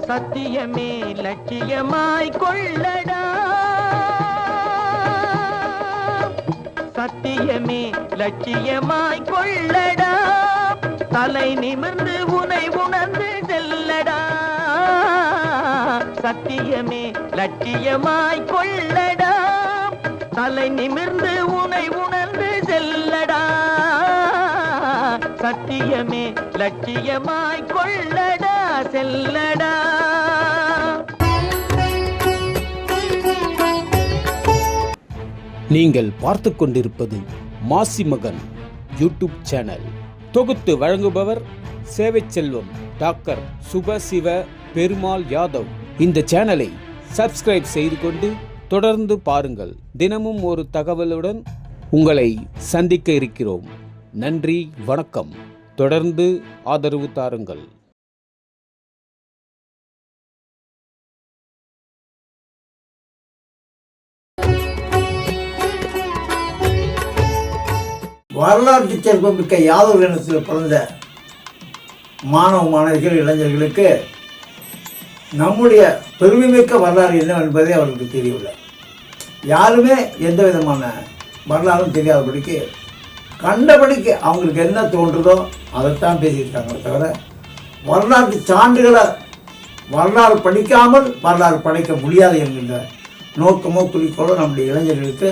சத்தியமே லட்சியமாய் கொள்ளடா, சத்தியமே லட்சியமாய் கொள்ளடா, தலை நிமிர்ந்து உனை உணர்ந்து செல்லடா, சத்தியமே லட்சியமாய் கொள்ளடா, தலை நிமிர்ந்து உனை உணர்ந்து செல்லடா, சத்தியமே லட்சியமாய் கொள்ளடா செல்லடா. நீங்கள் பார்த்து கொண்டிருப்பது மாசி மகன் யூடியூப் சேனல். தொகுத்து வழங்குபவர் சேவை செல்வம் டாக்டர் சுபசிவ பெருமாள் யாதவ். இந்த சேனலை சப்ஸ்கிரைப் செய்து கொண்டு தொடர்ந்து பாருங்கள். தினமும் ஒரு தகவலுடன் உங்களை சந்திக்க இருக்கிறோம். நன்றி, வணக்கம். தொடர்ந்து ஆதரவு தாருங்கள். வரலாற்று சிறப்புமிக்க யாதவ இனத்தில் பிறந்த மாணவ மாணவிகள் இளைஞர்களுக்கு நம்முடைய பெருமைமிக்க வரலாறு என்ன என்பதே அவர்களுக்கு தெரியவில்லை. யாருமே எந்த விதமான வரலாறும் தெரியாதபடிக்கு கண்டபடிக்கு அவங்களுக்கு என்ன தோன்றுதோ அதைத்தான் பேசியிருக்காங்க. தவிர வரலாற்று சான்றுகளை வரலாறு படிக்காமல் வரலாறு படைக்க முடியாது என்கின்ற நோக்கமோ குறிக்கோளோ நம்முடைய இளைஞர்களுக்கு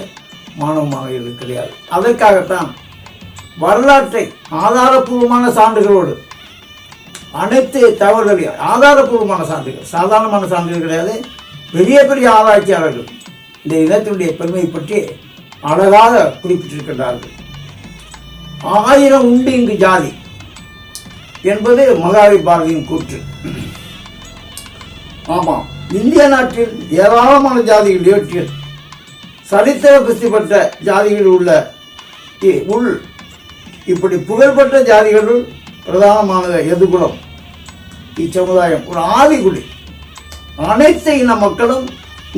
மாணவ மாணவிகளுக்கு கிடையாது. அதற்காகத்தான் வரலாற்றை ஆதாரபூர்வமான சான்றுகளோடு அனைத்து தகவல்களையும் ஆதாரபூர்வமான சான்றுகள், சாதாரணமான சான்றுகள் கிடையாது, பெரிய பெரிய ஆராய்ச்சியாளர்கள் இந்த இனத்தினுடைய பெருமையை பற்றி அழகாக குறிப்பிட்டிருக்கின்றார்கள். 1000 உண்டு இங்கு ஜாதி என்பது மகாவீர் பாரதியின் கூற்று. ஆமாம், இந்திய நாட்டில் ஏராளமான ஜாதிகள் இவற்றில் சரித்திர பிரசித்தி பெற்ற ஜாதிகள் உள் இப்படி புகழ்பெற்ற ஜாதிகளுள் பிரதானமானது எதுகுலம். இச்சமுதாயம் ஒரு ஆதிக்குடி. அனைத்து இன மக்களும்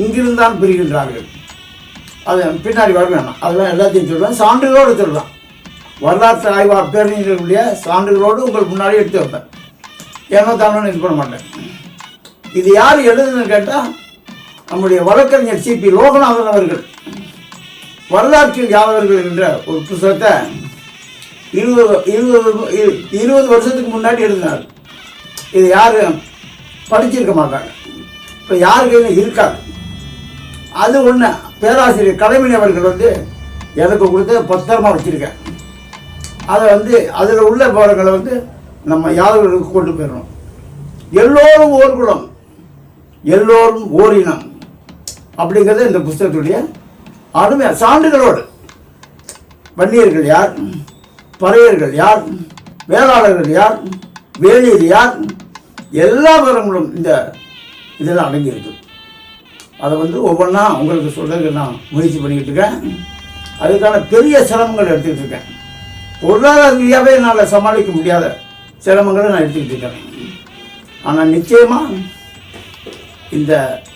இங்கிருந்தான் பிரிகின்றார்கள். அது பின்னாடி வர வேணாம், அதெல்லாம் எல்லாத்தையும் சொல்லுவேன், சான்றுகளோடு சொல்லலாம். வரலாற்று ஆய்வாளர் பேரறிஞர்களுடைய சான்றுகளோடு உங்களுக்கு முன்னாடி எடுத்து வைப்பேன். ஏனோ தானோன்னு இது பண்ண மாட்டேன். இது யார் எழுதுன்னு கேட்டால் நம்முடைய வழக்கறிஞர் சிபி லோகநாதன் அவர்கள் வரலாற்றில் யாதவர்கள் என்ற ஒரு புத்தகத்தை 20 வருஷத்துக்கு முன்னாடி எழுதினார். இது யாரும் படிச்சிருக்க மாட்டாங்க, இப்போ யாரு கையில் இருக்காது. அது ஒன்று பேராசிரியர் கலைமணி அவர்கள் எனக்கு கொடுத்து பத்திரமா வச்சுருக்கேன். அதை அதில் உள்ள விவரங்களை நம்ம யாதவர்களுக்கு கொண்டு போயிடணும். எல்லோரும் ஓர் குலம், எல்லோரும் ஓரினம் அப்படிங்கிறது இந்த புத்தகத்துடைய அருமை சான்றுகளோடு. வன்னியர்கள் யார், பறையர்கள் யார், வேளாளர்கள் யார், வேலியர் யார், எல்லா விவரங்களும் இந்த இதெல்லாம் அடங்கியிருக்கு. அதை ஒவ்வொன்றா உங்களுக்கு சொல்றதுக்கு நான் முயற்சி பண்ணிக்கிட்டு இருக்கேன். அதுக்கான பெரிய சிரமங்கள் எடுத்துக்கிட்டு இருக்கேன். பொருளாதார ரீதியாகவே என்னால் சமாளிக்க முடியாத சிரமங்களை நான் எடுத்துக்கிட்டு இருக்கேன். ஆனால் நிச்சயமாக இந்த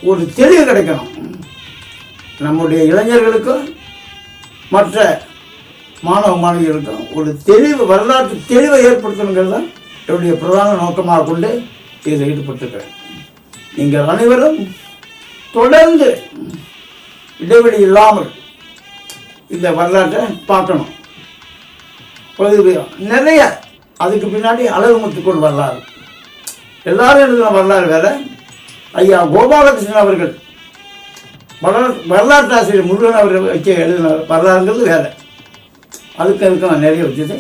ஒரு தெளிவு கிடைக்கணும் நம்முடைய இளைஞர்களுக்கும் மற்ற மாணவ மாணவிகளுக்கும். ஒரு தெளிவு, வரலாற்று தெளிவை ஏற்படுத்தணுங்கிறது தான் என்னுடைய பிரதான நோக்கமாக கொண்டு இதில் ஈடுபட்டிருக்கிறேன். நீங்கள் அனைவரும் தொடர்ந்து இடைவெளி இல்லாமல் இந்த வரலாற்றை பார்க்கணும். நிறைய அதுக்கு பின்னாடி அழகுமுத்துக்கோள் வரலாறு, எல்லாரும் எழுதின வரலாறு வேற. ஐயா கோபாலகிருஷ்ணன் அவர்கள் வரலாற்று ஆசிரியர் முருகன் அவர்கள் வச்சு எழுதின வரலாறுங்கிறது வேற. அதுக்கு நான் நிறைய வச்சுது.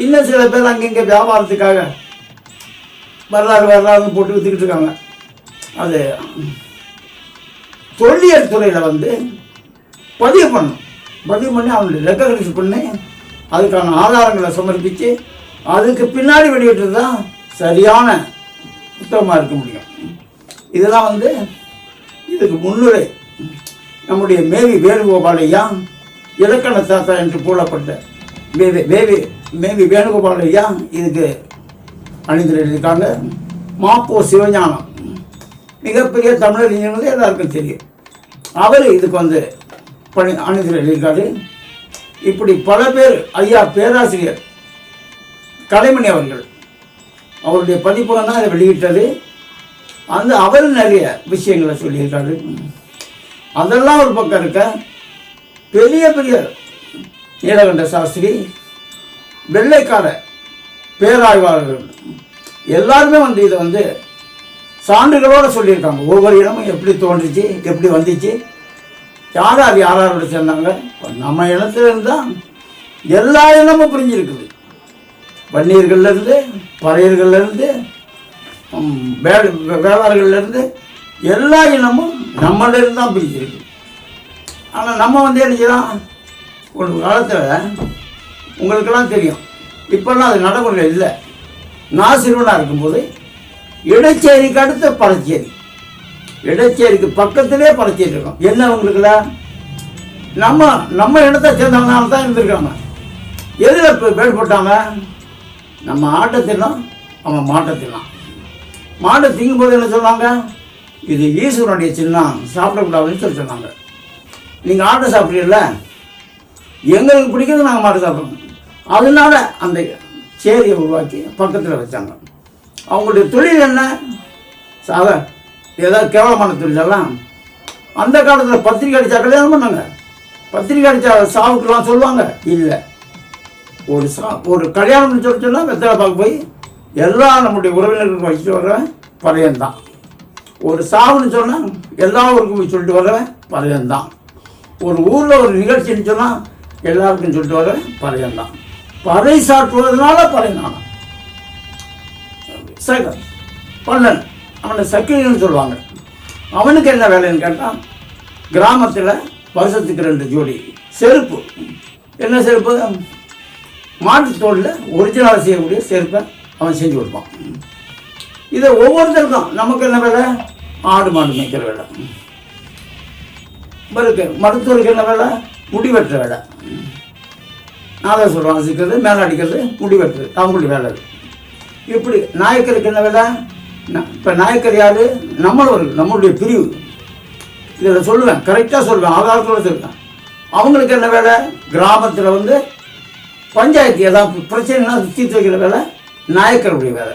இன்னும் சில பேர் அங்கங்கே வியாபாரத்துக்காக வரலாறுன்னு போட்டு விற்றுக்கிட்டு இருக்காங்க. அது தொல்லியல் துறையில் பதிவு பண்ணி அவங்களுடைய ரெக்கக்னைஸ் பண்ணி அதுக்கான ஆதாரங்களை சமர்ப்பித்து அதுக்கு பின்னாடி வெளியிட்டு தான் சரியான புத்தகமாக இருக்க முடியும். இதெல்லாம் இதுக்கு முன்னுரை நம்முடைய மேவி வேணுகோபால் ஐயா, இலக்கண தாத்தா என்று கூறப்பட்ட மேவி வேணுகோபால் ஐயா இதுக்கு அணிந்து எழுதியிருக்காங்க. மாப்போ சிவஞானம் மிகப்பெரிய தமிழறிஞர்கள் எல்லாருக்கும் தெரியும். அவர் இதுக்கு அணிந்து எழுதியிருக்காரு. இப்படி பல பேர், ஐயா பேராசிரியர் கலைமணி அவர்கள் அவருடைய பதிப்பகம் தான் அதை வெளியிட்டது. அவர் நிறைய விஷயங்களை சொல்லியிருக்காரு. அதெல்லாம் ஒரு பக்கம் இருக்க, பெரிய பெரிய நீலகண்ட சாஸ்திரி, வெள்ளைக்கார பேராய்வாளர்கள் எல்லாருமே இதை சான்றுகளோடு சொல்லியிருக்காங்க. ஒவ்வொரு இடமும் எப்படி தோன்றுச்சு, எப்படி வந்துச்சு, யார் யாரோட சேர்ந்தாங்க. நம்ம இனத்திலிருந்து தான் எல்லா இனமும் புரிஞ்சிருக்குது. வன்னியர்கள்லேருந்து, பறையர்கள்லேருந்து, வேளாளர்கள்லேருந்து எல்லா இனமும் நம்மளிருந்து தான் பிரிஞ்சிருக்கு. ஆனால் நம்ம என்ன செய்யலாம், ஒரு காலத்தில் உங்களுக்கெல்லாம் தெரியும், இப்போல்லாம் அது நடைமுறையில் இல்லை. நான் சிறுவனாக இருக்கும்போது இடைச்சேரிக்கு அடுத்த பறச்சேரி, இடைச்சேரிக்கு பக்கத்திலே பறச்சேரி இருக்கும். என்ன உங்களுக்குல நம்ம இடத்தை சேர்ந்தவங்கனால தான் இருந்திருக்காங்க. எதில் இப்போ வேறுபட்டாங்க, நம்ம ஆட்டை தின்னோம், அவன் மாட்டை தின்னான். மாட்டை திங்கும்போது என்ன சொன்னாங்க, இது ஈஸ்வரனுடைய சின்னம், சாப்பிடக்கூடாதுன்னு சொன்னாங்க. நீங்கள் ஆட்டை சாப்பிட்றீங்கள, எங்களுக்கு பிடிக்கிறது நாங்கள் மாட்டை சாப்பிட்றோம். அதனால அந்த சேரியை உருவாக்கி பக்கத்தில் வச்சாங்க. அவங்களுடைய தொழில் என்ன, ஏதாவது கேவலமான தொழிலெல்லாம் அந்த காலத்தில் பத்திரிக்கை அடித்தா கல்யாணம் பண்ணாங்க. பத்திரிக்கை அடித்தா சாவுக்கெல்லாம் சொல்லுவாங்க இல்லை. ஒரு கல்யாணம்னு சொன்னால் வெத்தலை பார்க்க போய் எல்லா நம்முடைய உறவினர்களுக்கு வச்சுட்டு வர்றவன் பறையன்தான். ஒரு சாவுன்னு சொன்னால் எல்லா ஊருக்கும் போய் சொல்லிட்டு வர்றவன் பறையன்தான். ஒரு ஊரில் ஒரு நிகழ்ச்சின்னு சொன்னால் எல்லாருக்கும் சொல்லிட்டு வர்றவன் பறையன்தான். பறை சாற்றுவதனால பறையனான சேகர் பல்லன், அவனை சக்கிலின்னு சொல்லுவாங்க. அவனுக்கு என்ன வேலைன்னு கேட்டால், கிராமத்தில் வருஷத்துக்கு 2 ஜோடி செருப்பு. என்ன செருப்பு, மாட்டுத்தோளில் ஒரிஜினலாக செய்யக்கூடிய செருப்பை அவன் செஞ்சு கொடுப்பான். இதை ஒவ்வொருத்தருக்கும் நமக்கு என்ன வேலை, ஆடு மாடு மேய்க்கிற வேலை. மருத்துவருக்கு என்ன வேலை, முடி வெட்டுற வேலை. நாதஸ்வரம் வாசிக்கிறது, மேலே அடிக்கிறது, முடி வெட்டுறது அவங்களுடைய வேலை. இப்படி நாயக்கருக்கு என்ன வேலை, இப்போ நாயக்கர் யார், நம்மளுடைய பிரிவு. இதில் சொல்லுவேன், கரெக்டாக சொல்லுவேன், ஆதாரத்தோடு சொல்லுவேன். அவங்களுக்கு என்ன வேலை, கிராமத்தில் பஞ்சாயத்து ஏதாவது பிரச்சனைனா தீர்த்து வைக்கிற வேலை நாயக்கருடைய வேலை.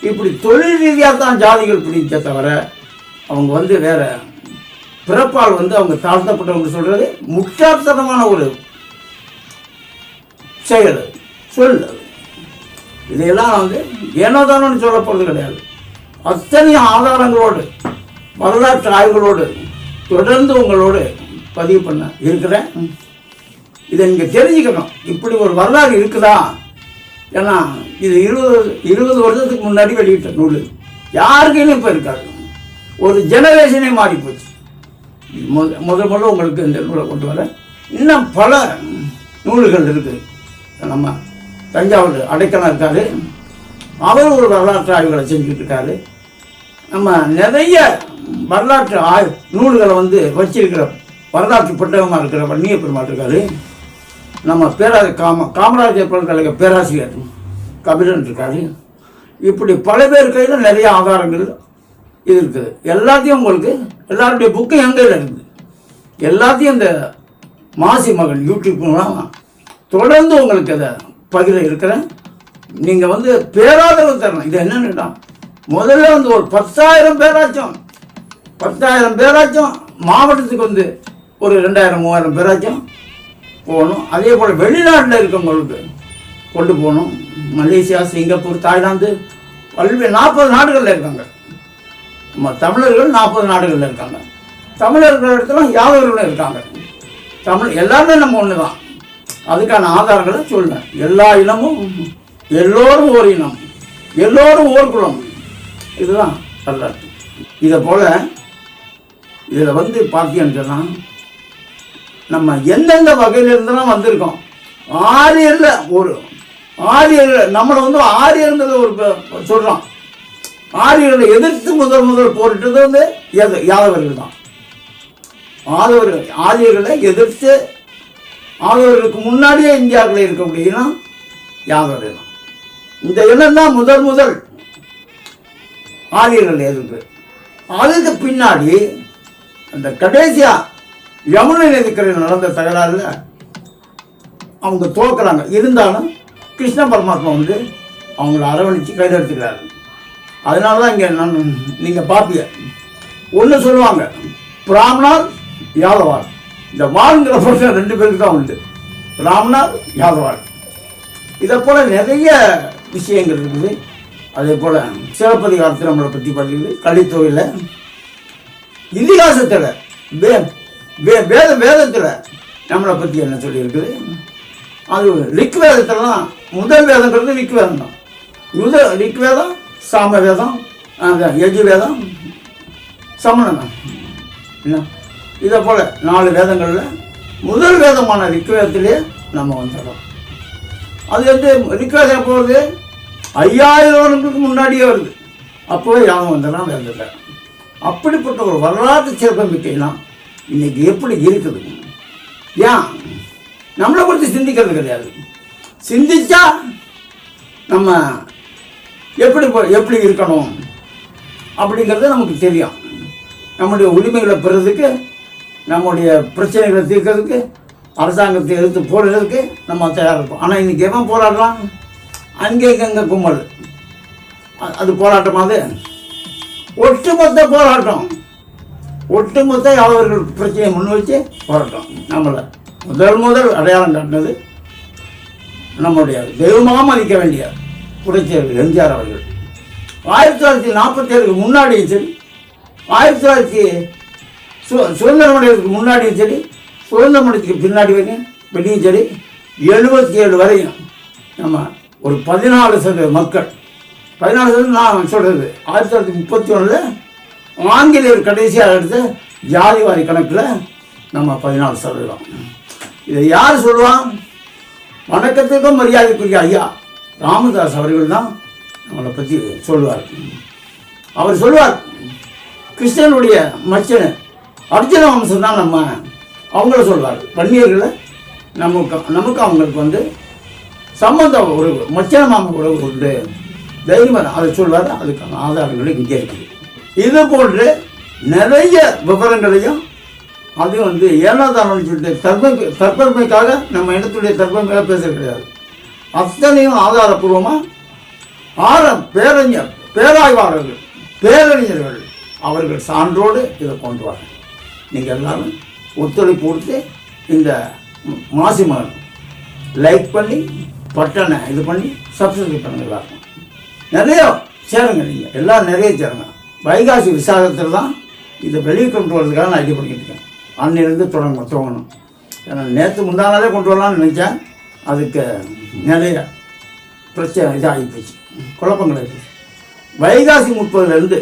இப்படி தொழில் ரீதியாக தான் ஜாதிகள் பிடிச்ச தவிர அவங்க வேற பிறப்பால் அவங்க தாழ்த்தப்பட்டவங்க சொல்கிறது முட்டாள்தனமான ஒரு செயல் சொல். இதையெல்லாம் ஏனோதானு சொல்ல போகிறது கிடையாது. அத்தனை ஆதாரங்களோடு வரலாற்று ஆய்வுகளோடு தொடர்ந்து உங்களோடு பதிவு பண்ண இருக்கிறேன். இதை நீங்கள் தெரிஞ்சுக்கணும், இப்படி ஒரு வரலாறு இருக்குதா. ஏன்னா இது 20 வருஷத்துக்கு முன்னாடி வெளியிட்ட நூல், யாருக்கையும் இப்போ இருக்காது. ஒரு ஜெனரேஷனே மாறி போச்சு. முதல்ல உங்களுக்கு இந்த நூலை கொண்டு வர இன்னும் பல நூல்கள் இருக்குது. நம்ம தஞ்சாவூர் அடைக்கலம் இருக்காரு, அவர் ஒரு வரலாற்று ஆய்வுகளை செஞ்சுக்கிட்டு இருக்காரு. நம்ம நிறைய வரலாற்று நூல்களை வச்சிருக்கிற வரலாற்று புத்தகமாக இருக்கிற வன்னிய பெருமாள் இருக்காரு. நம்ம காமராஜர் பல்கலைக்கழக பேராசிரியர் கபிலன் இருக்காரு. இப்படி பல பேர் கையில் நிறைய ஆதாரங்கள் இது இருக்குது. எல்லாத்தையும் உங்களுக்கு எல்லாருடைய புக்கும் என் கையில் இருக்குது. எல்லாத்தையும் இந்த மாசி மகன் யூடியூப் மூலம் தொடர்ந்து உங்களுக்கு அதை பகிர இருக்கிறேன். நீங்கள் பேராதரவு தரணும். இது என்னன்னுட்டா, முதல்ல ஒரு 10,000 பேராச்சும் மாவட்டத்துக்கு ஒரு 2,000-3,000 பேராச்சும் போகணும். அதே போல் வெளிநாட்டில் இருக்கவங்களுக்கு கொண்டு போகணும். மலேசியா, சிங்கப்பூர், தாய்லாந்து, பல்வேறு 40 நாடுகளில் இருக்காங்க. நம்ம தமிழர்கள் 40 நாடுகளில் இருக்காங்க. தமிழர்கள் இடத்துல யாதவர்களும் இருக்காங்க. எல்லாருமே நம்ம ஒன்று தான். அதுக்கான ஆதாரங்களை சொல்லுவேன். எல்லா இனமும் எல்லோரும் ஓர் இனம், எல்லோரும் ஓர் குலம். இதுதான் வரலாற்று. இதை போல் இதில் பார்த்தீங்கன்னு சொன்னால் நம்ம எந்தெந்த வகையிலிருந்தெல்லாம் வந்திருக்கோம். ஆரியர்கள் நம்மளை ஆரியர்ன்றதை ஒரு சொல்கிறோம். ஆரியர்களை எதிர்த்து முதல் போரிட்டது யாதவர்கள் தான். ஆரியர்களை எதிர்த்து ஆதவர்களுக்கு முன்னாடியே இந்தியாவில் இருக்கக்கூடிய இனம் யாதவர் இனம். இந்த இனம் தான் முதல் ஆரியர்கள் எதிர்ப்பு. அதுக்கு பின்னாடி அந்த கடைசியா யமுனை நதிக்கரையில் நடந்த தகராறுல அவங்க தோக்குறாங்க. இருந்தாலும் கிருஷ்ண பரமாத்மா அவங்கள அரவணைச்சு கைதெடுத்துக்கிறாரு. அதனால தான் இங்கே நீங்கள் பார்ப்பீங்க ஒன்று சொல்லுவாங்க, பிராமணர் யாதவார். இந்த வாள்ங்கிற பிரச்சனை 2 பேருக்கு தான் உண்டு, பிராமணர் யாதவார். இதை போல் நிறைய விஷயங்கள் இருக்குது. அதே போல் சிலப்பதிகாரத்தில் நம்மளை பற்றி படிக்குது, கலித்தொகையில், இதிகாசத்தில், வேதத்தில் நம்மளை பற்றி என்ன சொல்லியிருக்குது. அது ரிக்வேதத்தில்தான் முதல் வேதங்கிறது ரிக்வேதம் தான். ரிக்வேதம், சாம வேதம், யஜுர்வேதம், சமணம் என்ன. இதை போல் 4 வேதங்களில் முதல் வேதமான ரிக்வேதத்திலே நம்ம வந்துடுறோம். அது வந்து ரிக்வேதம் போகிறது 5000 வருடங்களுக்கு முன்னாடியே வருது. அப்போவே யாகம் வந்தெல்லாம் வேதத்தில். அப்படிப்பட்ட ஒரு வரலாற்று சிறப்பமிக்கைனா இன்னைக்கு எப்படி இருக்குது? ஏன் நம்மளை குறித்து சிந்திக்கிறது கிடையாது. சிந்திச்சா நம்ம எப்படி இருக்கணும் அப்படிங்கிறது நமக்கு தெரியும். நம்முடைய உரிமைகளை பெறதுக்கு, நம்முடைய பிரச்சனைகளை தீர்க்கிறதுக்கு, அரசாங்கத்தை எதிர்த்து போடுறதுக்கு நம்ம தயாராக இருப்போம். ஆனால் இன்றைக்கி எவன் போராடுறான்? அங்கே இங்கே கும்பல். அது போராட்டமாவது ஒட்டுமொத்த போராட்டம், ஒட்டுமொத்த அவர்கள் பிரச்சனையை முன் வச்சு போராட்டம். நம்மளை முதல் அடையாளம் காட்டினது நம்முடைய தெய்வமாக மதிக்க வேண்டிய புரட்சியாளர் எம்ஜிஆர் அவர்கள். 1947க்கு முன்னாடியும் சரி, 1900 சுதந்திரம் அடைவதற்கு முன்னாடியும் சரி, சுதந்திரம் அடைவதற்கு பின்னாடி வரையும் வெளியும் சரி, 77 வரையும் நம்ம ஒரு 14% மக்கள், 14% நான் சொல்கிறது 1931 ஆங்கிலேயர் கடைசியாக எடுத்த ஜாதிவாரி கணக்கில் நம்ம 14%. இதை யார் சொல்லுவான்? வணக்கத்துக்கும் மரியாதைக்குரிய ஐயா ராமதாஸ் அவர்கள் தான் நம்மளை பற்றி சொல்லுவார். அவர் சொல்லுவார், கிருஷ்ணனுடைய மச்சன் அர்ஜுன வம்சம் தான் நம்ம அவங்கள சொல்வார். வன்னியர்களை நமக்கு அவங்களுக்கு வந்து சம்பந்தம் ஒரு மச்சன மாம உறவு உண்டு, தைரியமாக அதை சொல்வார். அதுக்கான ஆதாரங்கள் இங்கே இருக்குது. இது போன்று நிறைய விவரங்களையும் அது வந்து ஏனாதாரம் சொல்லிட்டு தற்பெருமைக்காக நம்ம இடத்துடைய தற்பெருமையாக பேச கிடையாது. அத்தனையும் ஆதாரப்பூர்வமாக பேராய்வாளர்கள், பேரறிஞர்கள் அவர்கள் சான்றோடு இதை கொண்டு வர நீங்கள் எல்லாரும் ஒத்துழைப்பு கொடுத்து இந்த மாசி மகன் லைக் பண்ணி பட்டனை இது பண்ணி சப்ஸ்கிரைப் பண்ணுங்க. நிறைய சேருங்க, நீங்கள் எல்லாம் நிறைய சேருங்க. வைகாசி விசாகத்தில் தான் இதை வெளியே கொண்டு வரதுக்காக நான் இது பண்ணிக்கிட்டு இருக்கேன். அன்னிலிருந்து துவங்கணும். ஏன்னா நேற்று முந்தானாலே கொண்டு வரலாம்னு நினச்சேன். அதுக்கு நிறைய பிரச்சனை இதாகி போச்சு, குழப்பங்கள் ஆகிடுச்சு. வைகாசி 30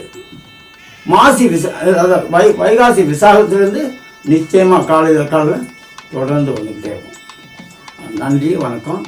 மாசி வைகாசி விசாகத்திலேருந்து நிச்சயமாக காலையில் தொடர்ந்து வந்துக்கிட்டே இருக்கும். நன்றி, வணக்கம்.